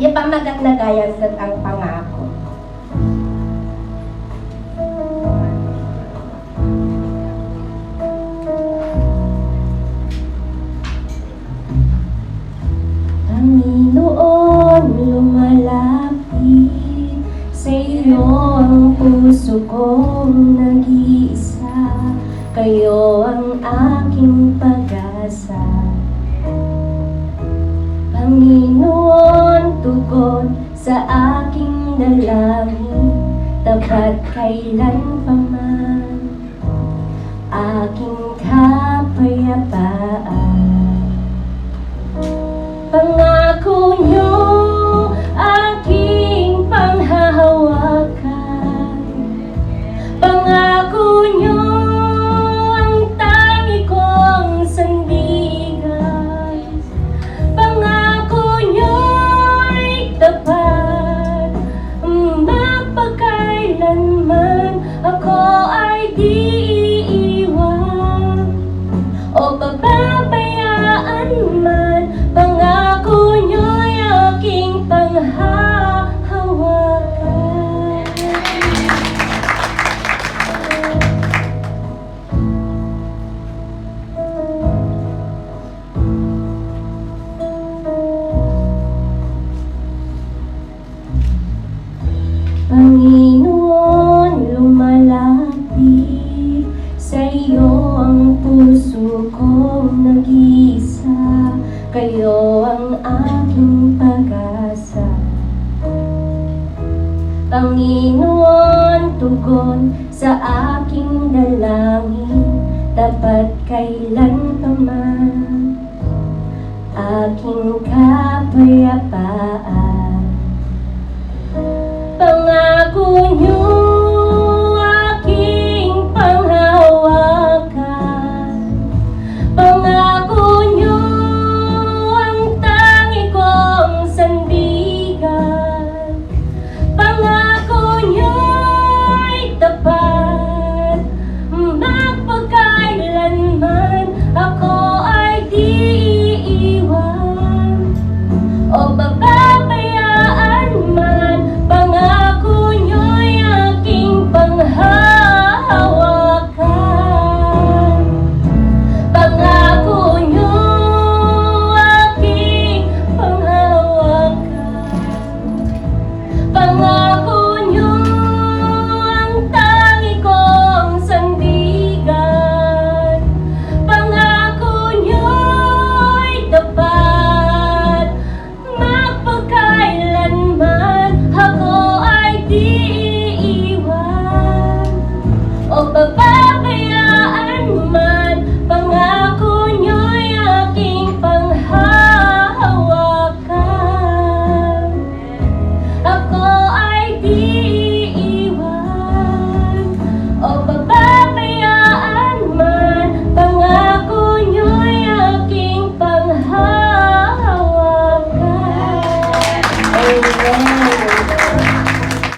ipamagat na gaya sa ang pangako. Panginoon, lumalapit sa iyo ang puso kong nag-iisa. Kayo ang aking pag-asa. Panginoon, tugon sa aking dalangin, tapat kailanpaman, aking kapayapaan. Pangako niyo aking panghahawakan. Pangako niyo ang tangi kong sandigan. Pangako niyo ay tapat, mapagkailanman ako ay di iiwan o pababayaan man. Pangako niyo'y aking panghahawakan. Panginoon, lumalapit sa iyo ang puso kong nag-iisa. Kayo ang aking pag-asa. Panginoon, tugon sa aking dalangin, tapat kailanpaman, aking kapayapaan. Pangako niyo